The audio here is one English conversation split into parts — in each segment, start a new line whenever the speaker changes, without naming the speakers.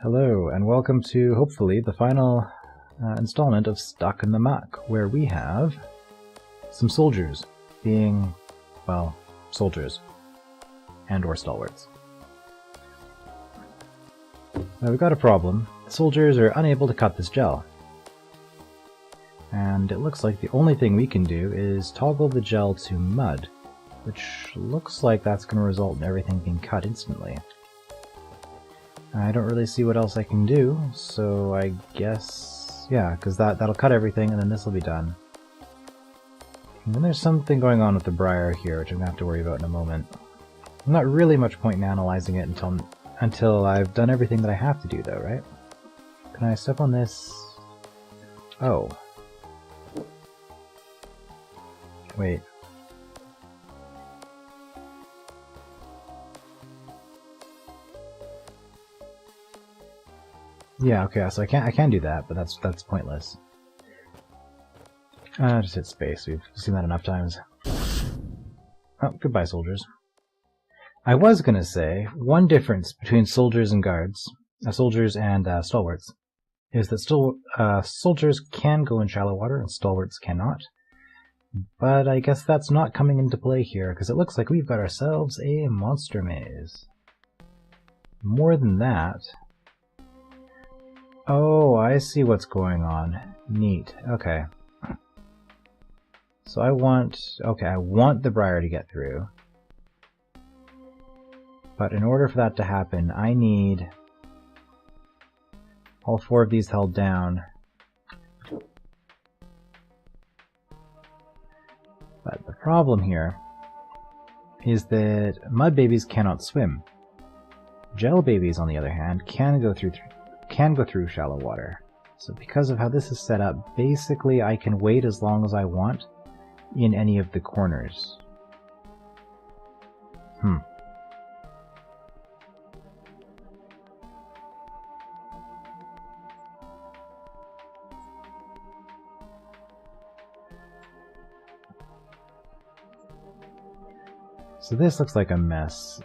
Hello, and welcome to, hopefully, the final installment of Stuck in the Muck, where we have some soldiers being, well, soldiers. And/or stalwarts. Now we've got a problem. The soldiers are unable to cut this gel. And it looks like the only thing we can do is toggle the gel to mud, which looks like that's going to result in everything being cut instantly. I don't really see what else I can do, so I guess, yeah, because that'll cut everything and then this will be done. And then there's something going on with the briar here, which I'm going to have to worry about in a moment. Not really much point in analyzing it until I've done everything that I have to do, though, right? Can I step on this? Oh. Wait. Yeah, okay, so I can do that, but that's pointless. Just hit space. We've seen that enough times. Oh, goodbye, soldiers. I was gonna say, one difference between soldiers and guards, soldiers and stalwarts, is that soldiers can go in shallow water and stalwarts cannot. But I guess that's not coming into play here, because it looks like we've got ourselves a monster maze. More than that... Oh, I see what's going on. Neat. Okay. So I want the briar to get through. But in order for that to happen, I need all four of these held down. But the problem here is that mud babies cannot swim. Gel babies, on the other hand, can go through shallow water. So because of how this is set up, basically I can wait as long as I want in any of the corners. So this looks like a mess.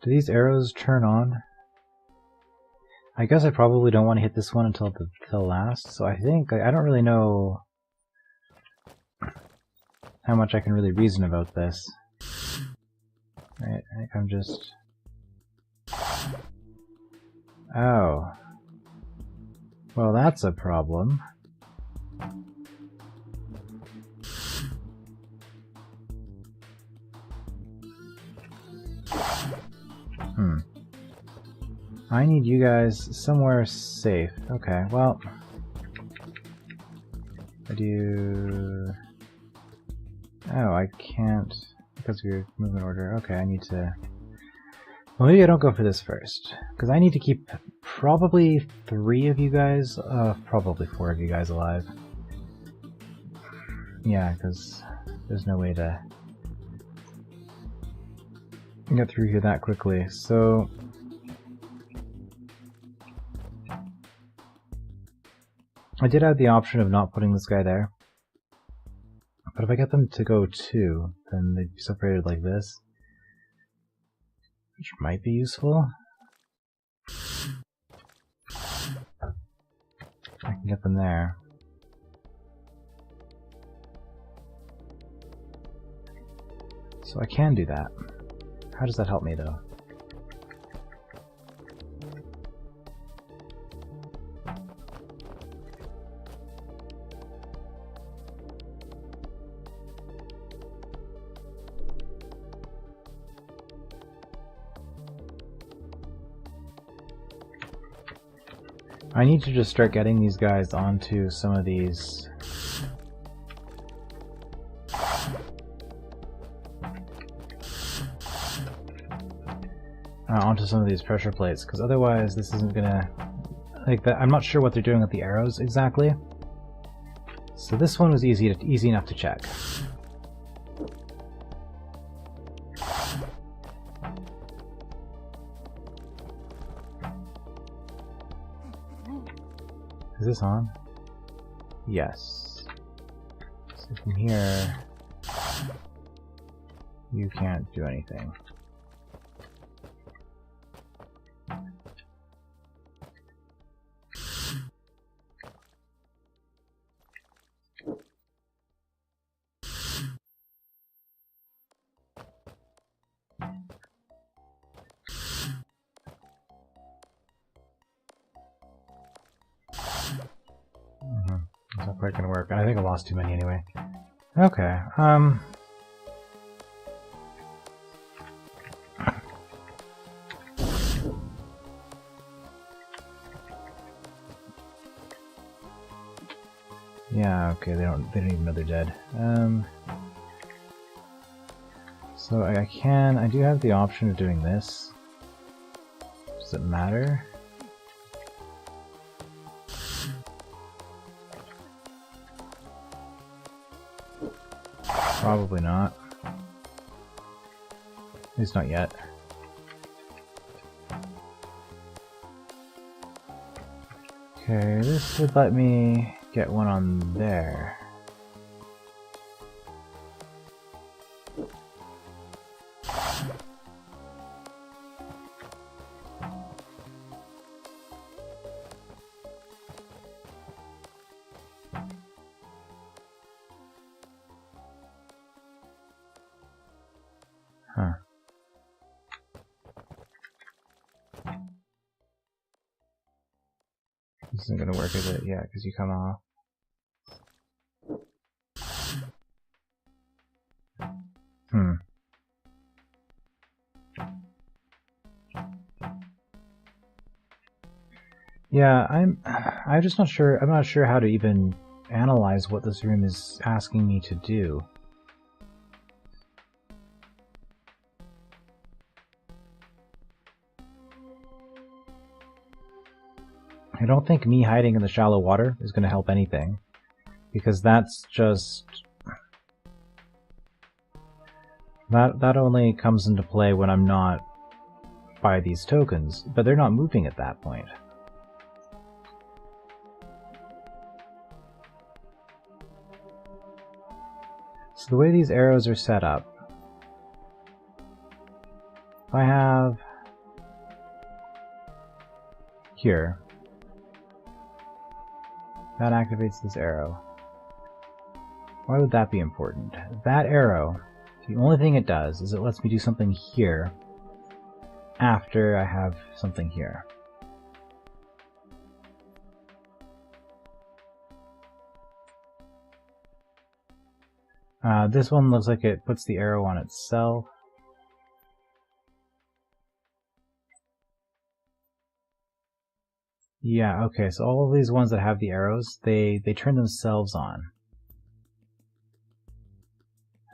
Do these arrows turn on? I guess I probably don't want to hit this one until last, so I think I don't really know how much I can really reason about this. Right, I think I'm just... Oh. Well, that's a problem. I need you guys somewhere safe. Okay, well... Oh, I can't... Because of your movement order. Okay, I need to... Well, maybe I don't go for this first. Because I need to keep probably 3 of you guys... probably 4 of you guys alive. Yeah, because there's no way to get through here that quickly. So... I did have the option of not putting this guy there. But if I get them to go 2, then they'd be separated like this. Which might be useful. I can get them there. So I can do that. How does that help me, though? I need to just start getting these guys onto some of these... onto some of these pressure plates, because otherwise this isn't gonna... Like that, I'm not sure what they're doing with the arrows exactly. So this one was easy enough to check. Is this on? Yes. So from here... You can't do anything. It's not quite gonna work. I think I lost too many anyway. Okay, yeah, okay, they don't even know they're dead. So I do have the option of doing this. Does it matter? Probably not. At least not yet. Okay, this would let me get one on there. Huh. This isn't gonna work, is it? Yeah, because you come off. Yeah, I'm just not sure. I'm not sure how to even analyze what this room is asking me to do. I don't think me hiding in the shallow water is going to help anything, because that's just... That only comes into play when I'm not by these tokens, but they're not moving at that point. So the way these arrows are set up, if I have here, that activates this arrow. Why would that be important? That arrow, the only thing it does is it lets me do something here after I have something here. This one looks like it puts the arrow on itself. Yeah, okay, so all of these ones that have the arrows, they turn themselves on.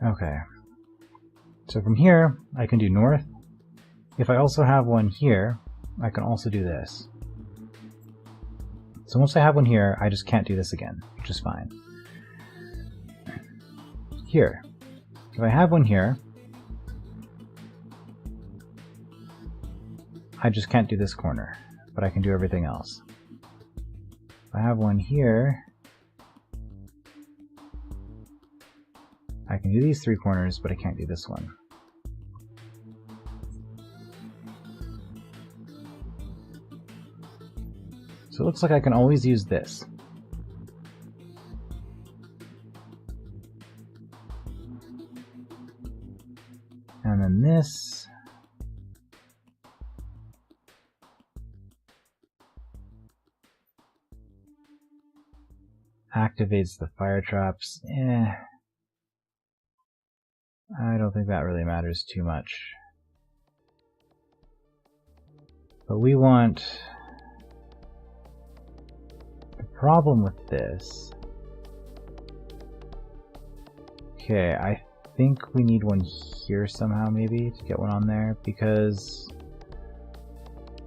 Okay. So from here, I can do north. If I also have one here, I can also do this. So once I have one here, I just can't do this again, which is fine. Here. If I have one here, I just can't do this corner, but I can do everything else. If I have one here, I can do these three corners, but I can't do this one. So it looks like I can always use this. And then this. Activates the fire traps. I don't think that really matters too much. But we want... The problem with this... Okay, I think we need one here somehow, maybe, to get one on there, because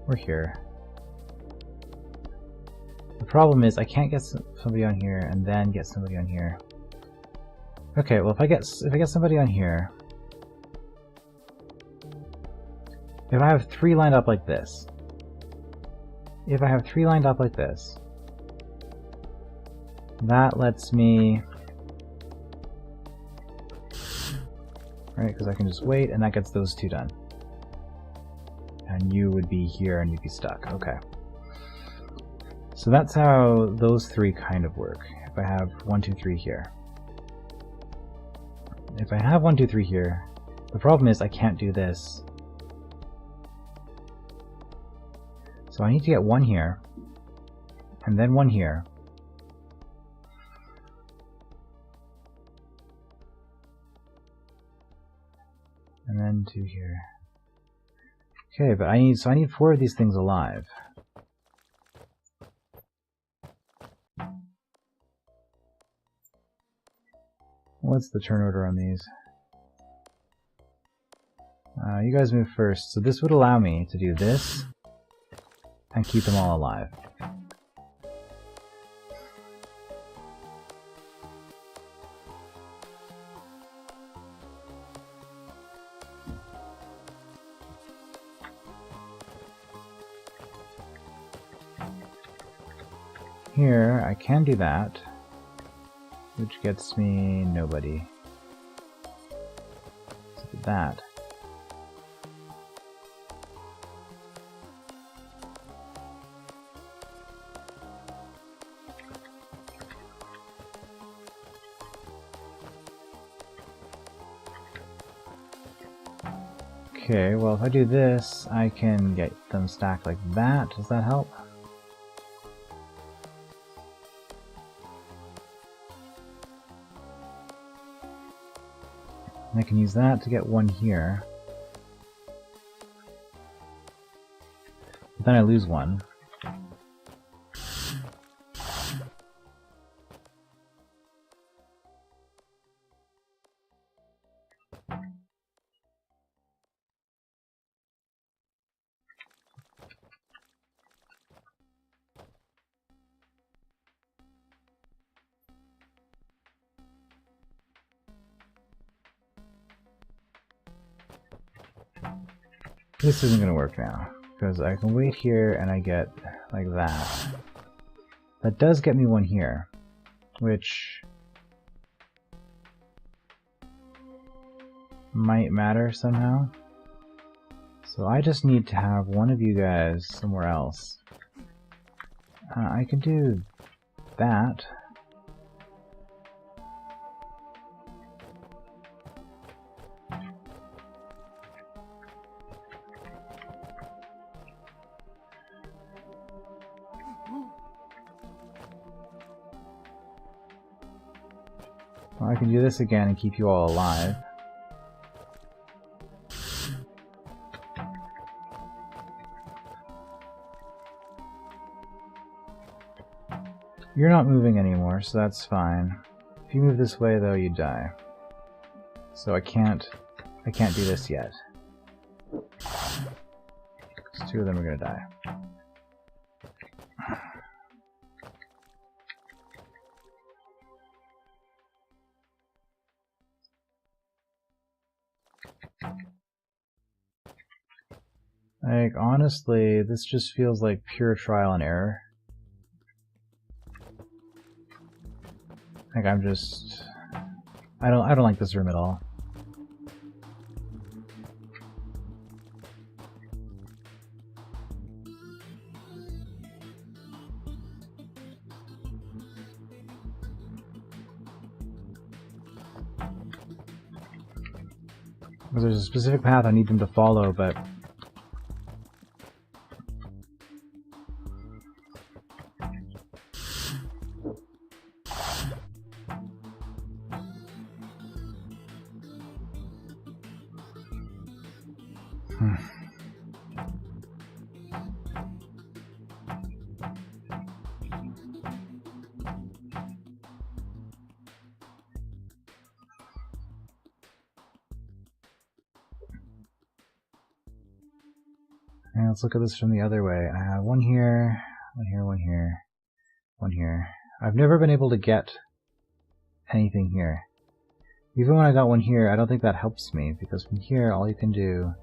we're here. The problem is I can't get somebody on here and then get somebody on here. Okay, well if I get somebody on here, if I have three lined up like this, that lets me right? Because I can just wait, and that gets those two done. And you would be here, and you'd be stuck. Okay. So that's how those three kind of work. If I have 1, 2, 3 here. If I have 1, 2, 3 here, the problem is I can't do this. So I need to get 1 here, and then 1 here. And then 2 here. Okay, but I need 4 of these things alive. What's the turn order on these? You guys move first. So this would allow me to do this and keep them all alive. Here, I can do that, which gets me nobody. Let's look at that. Okay, well if I do this, I can get them stacked like that. Does that help? And I can use that to get 1 here. But then I lose 1. This isn't going to work now, because I can wait here and I get like that. That does get me 1 here, which might matter somehow. So I just need to have 1 of you guys somewhere else. I can do that. Well, I can do this again and keep you all alive. You're not moving anymore, so that's fine. If you move this way, though, you die. So I can't do this yet. 'Cause 2 of them are gonna die. Like, honestly, this just feels like pure trial and error. Like, I don't like this room at all. Because there's a specific path I need them to follow, but and let's look at this from the other way. I have 1 here, 1 here, 1 here, 1 here. I've never been able to get anything here. Even when I got 1 here, I don't think that helps me, because from here, all you can do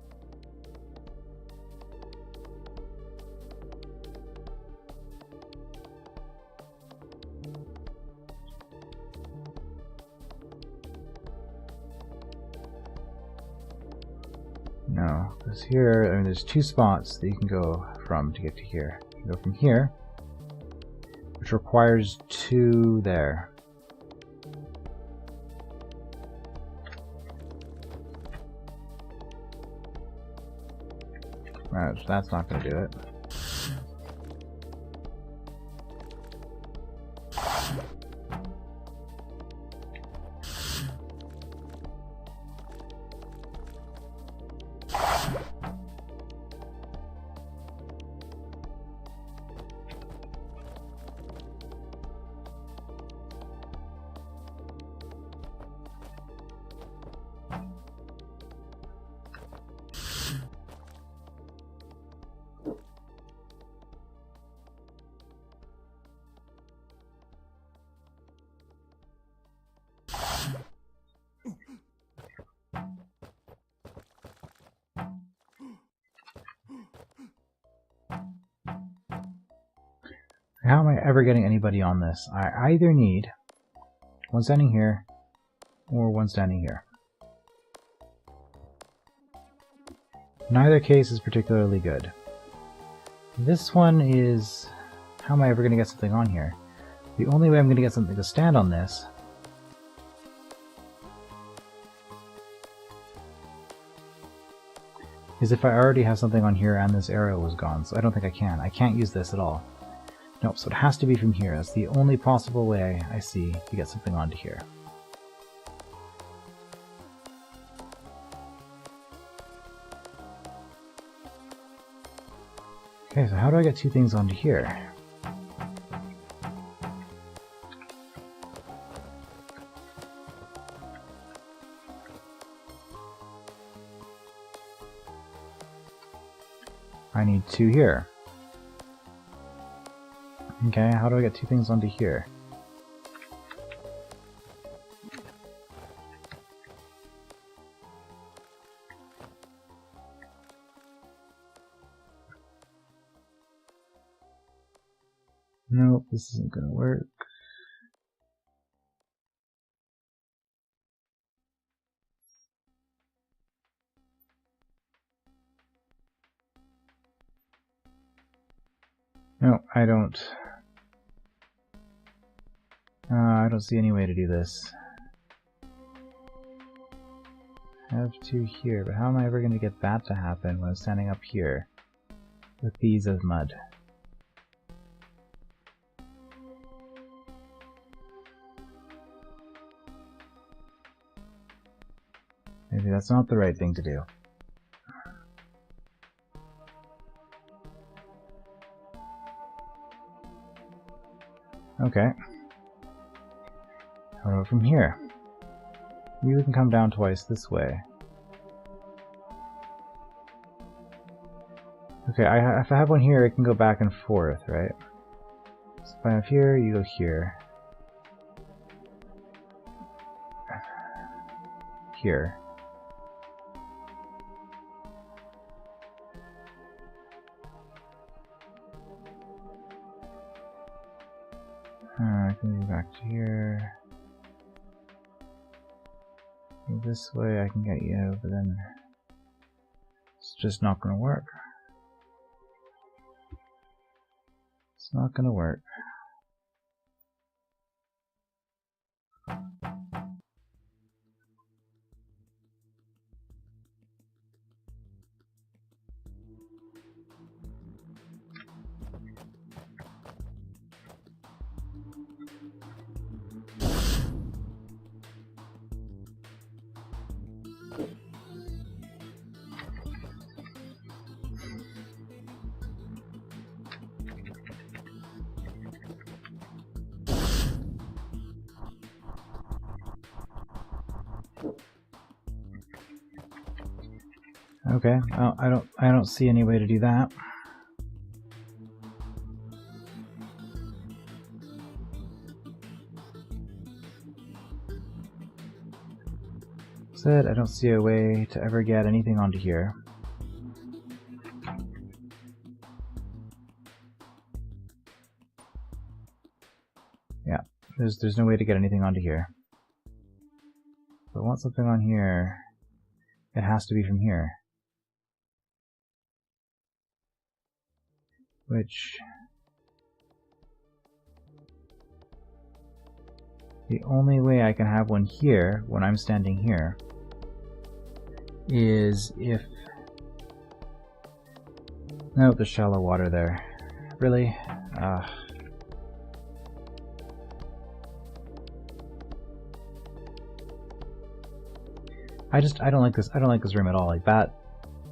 No, because here, I mean, there's two spots that you can go from to get to here. You can go from here, which requires 2 there. Right, so that's not going to do it. How am I ever getting anybody on this? I either need one standing here or one standing here. Neither case is particularly good. This one is... How am I ever going to get something on here? The only way I'm going to get something to stand on this is if I already have something on here and this arrow was gone, so I don't think I can. I can't use this at all. No, so it has to be from here. That's the only possible way I see to get something onto here. Okay, so how do I get 2 things onto here? I need 2 here. Okay, how do I get 2 things onto here? Nope, this isn't gonna work. No, I don't see any way to do this. I have 2 here, but how am I ever going to get that to happen when I'm standing up here with these as mud? Maybe that's not the right thing to do. Okay. How about from here? You can come down twice this way. Okay, if I have one here, it can go back and forth, right? So if I have here, you go here. Here. I can go back to here. This way I can get you, but then it's just not going to work. It's not going to work. Okay, well, I don't see any way to do that. Said I don't see a way to ever get anything onto here. Yeah, there's no way to get anything onto here. If I want something on here, it has to be from here. which the only way I can have one here when I'm standing here is if... Nope, there's shallow water there. Really? I don't like this. I don't like this room at all. Like that.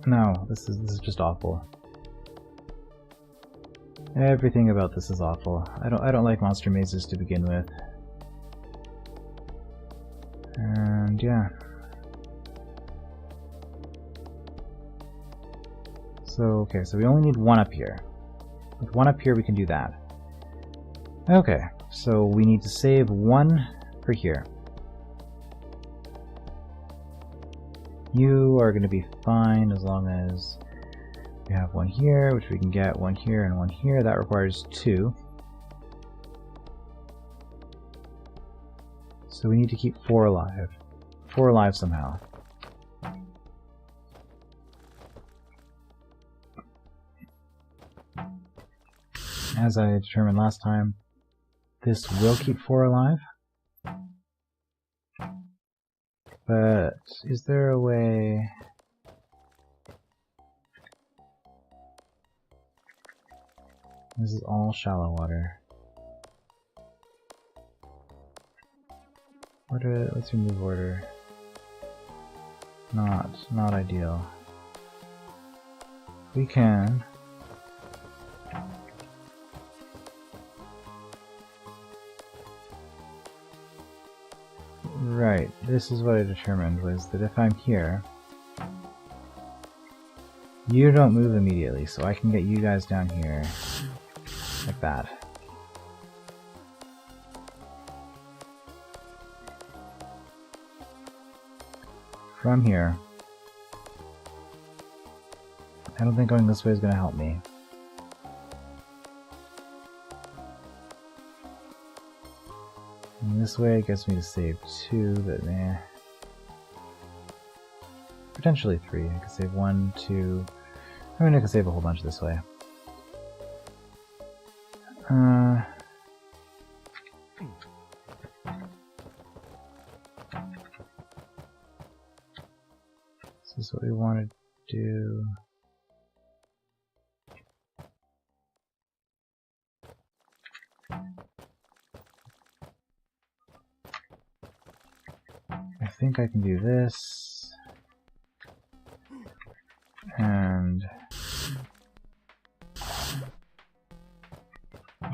No, this is just awful. Everything about this is awful. I don't like monster mazes to begin with. And yeah. So okay, so we only need one up here. With one up here we can do that. Okay, so we need to save one for here. You are going to be fine as long as we have one here, which we can get, one here and one here. That requires 2. So we need to keep 4 alive. 4 alive somehow. As I determined last time, this will keep 4 alive. But is there a way... This is all shallow water. Let's remove order. Not ideal. We can... Right, this is what I determined, was that if I'm here, you don't move immediately, so I can get you guys down here, like that. From here, I don't think going this way is going to help me. And this way it gets me to save 2, but eh. Potentially 3. I could save 1, 2. I mean, I could save a whole bunch this way. This is what we want to do. I think I can do this, and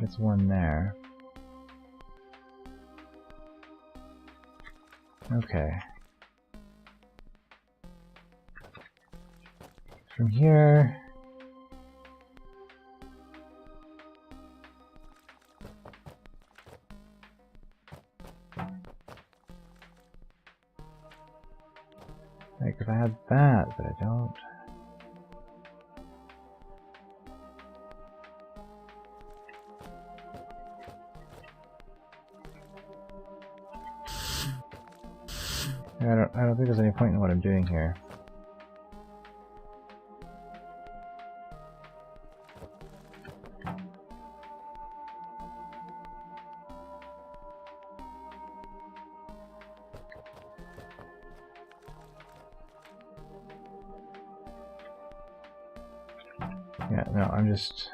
it's one there. Okay. From here, like if I had that, but I don't. I don't think there's any point in what I'm doing here. Yeah, no, I'm just...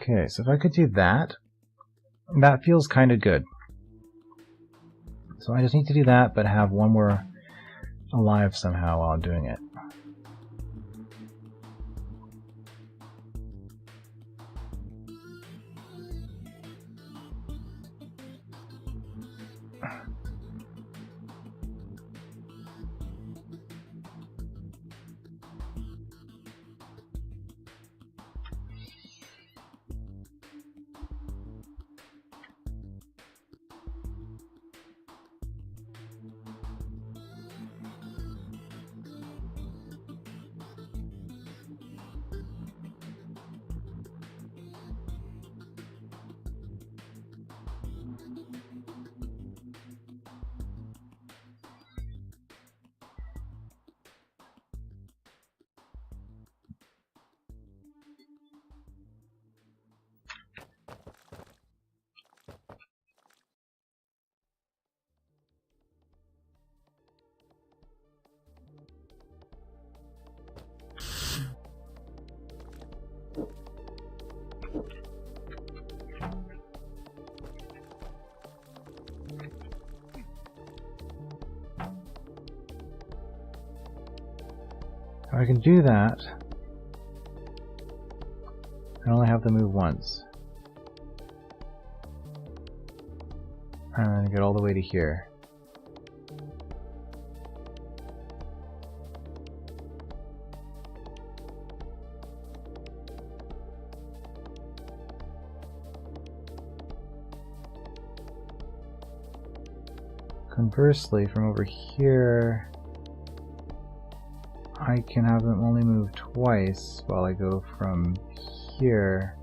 Okay, so if I could do that, that feels kind of good. So I just need to do that, but have one more alive somehow while I'm doing it. I can do that. I only have to move once. And get all the way to here. Conversely, from over here, I can have them only move twice while I go from here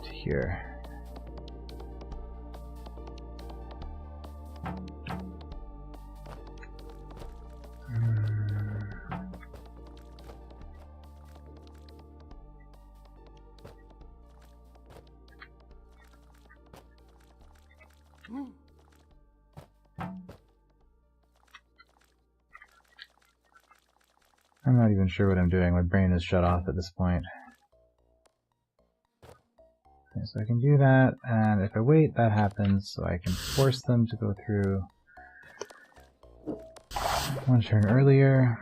to here. I'm not even sure what I'm doing. My brain is shut off at this point. Okay, so I can do that, and if I wait, that happens, so I can force them to go through one turn earlier.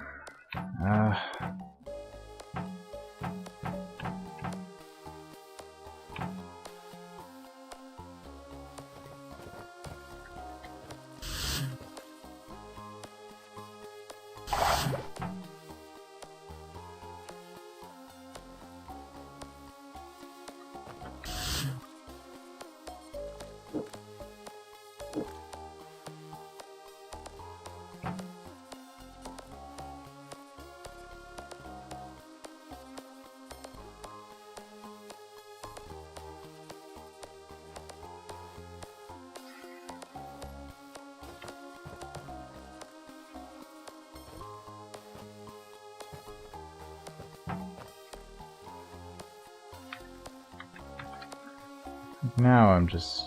Now I'm just...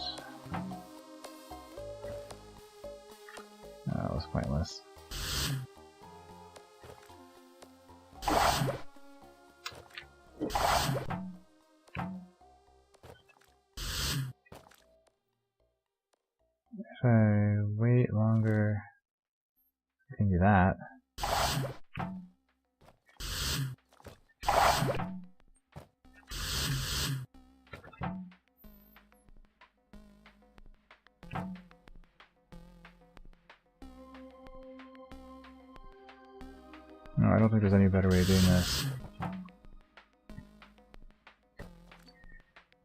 that was pointless. If I wait longer, I can do that. No, I don't think there's any better way of doing this.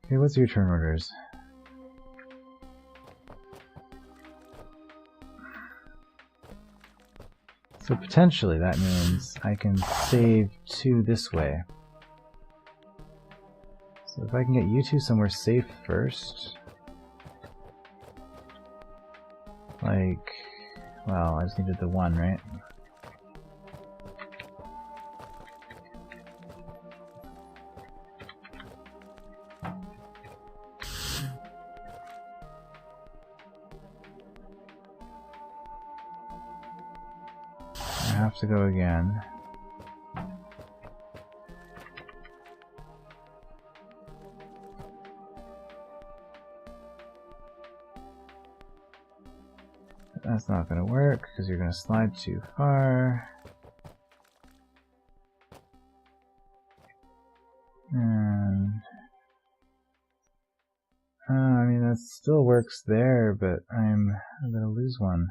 Okay, what's your turn orders? So potentially that means I can save 2 this way. So if I can get you 2 somewhere safe first... like... well, I just needed the 1, right? I have to go again. That's not going to work because you're going to slide too far. And I mean, that still works there, but I'm going to lose one.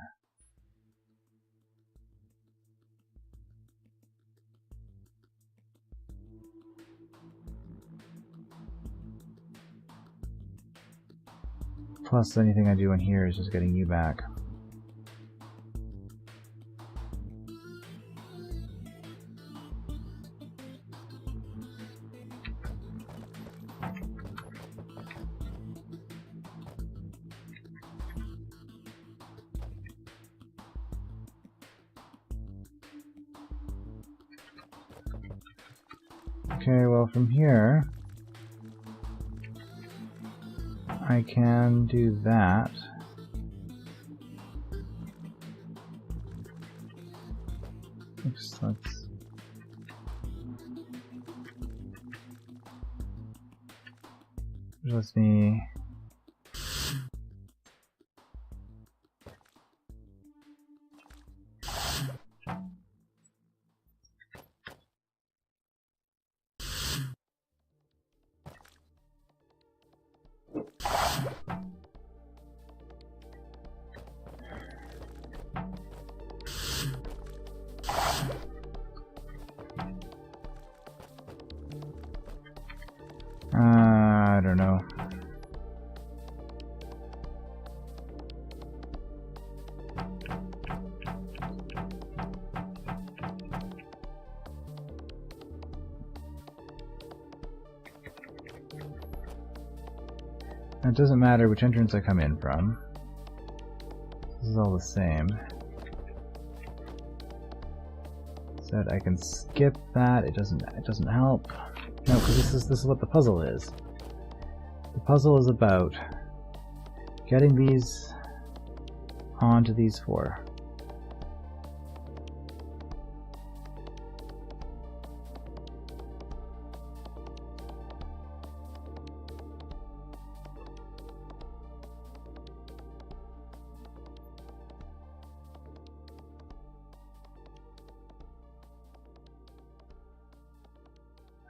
Plus, anything I do in here is just getting you back. Okay, well from here, I can do that. Oops, let's... which lets me... It doesn't matter which entrance I come in from. This is all the same. So I can skip that. It doesn't help. No, because this is what the puzzle is. The puzzle is about getting these onto these four.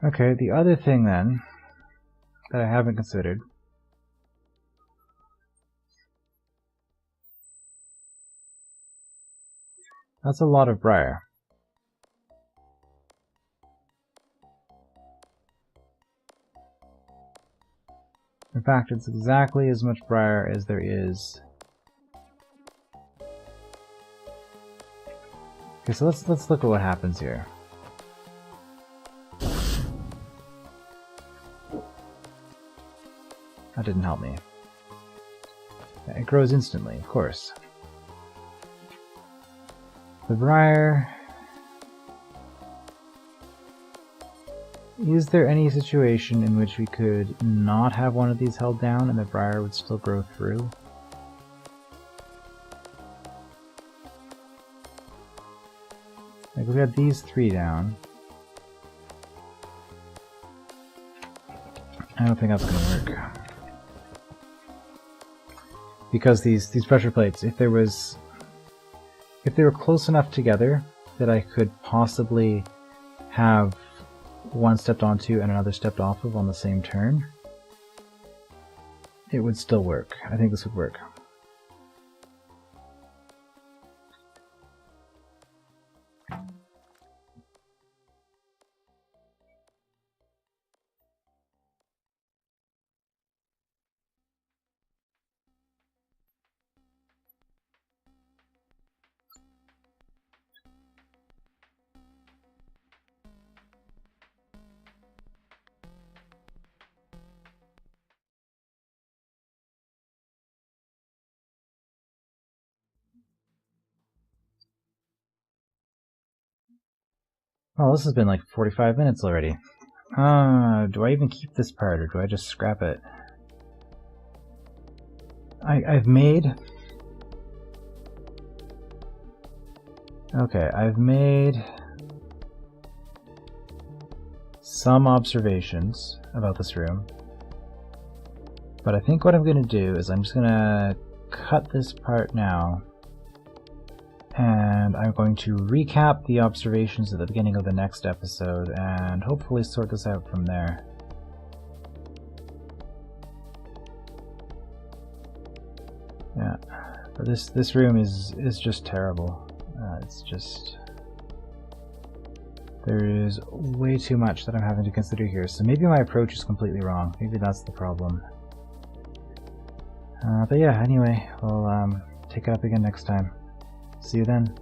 Okay, the other thing then that I haven't considered that's a lot of briar. In fact, it's exactly as much briar as there is. Okay, so let's look at what happens here. That didn't help me. It grows instantly, of course. The briar... Is there any situation in which we could not have one of these held down and the briar would still grow through? Like, we had these three down. I don't think that's going to work. Because these pressure plates, if they were close enough together that I could possibly have one stepped onto and another stepped off of on the same turn, it would still work. I think this would work. Oh, this has been like 45 minutes already. Do I even keep this part or do I just scrap it? I've made some observations about this room, but I think what I'm going to do is I'm just going to cut this part now, and I'm going to recap the observations at the beginning of the next episode and hopefully sort this out from there. Yeah, but this room is just terrible. It's just... there is way too much that I'm having to consider here, so maybe my approach is completely wrong. Maybe that's the problem. But yeah, anyway, we'll take it up again next time. See you then.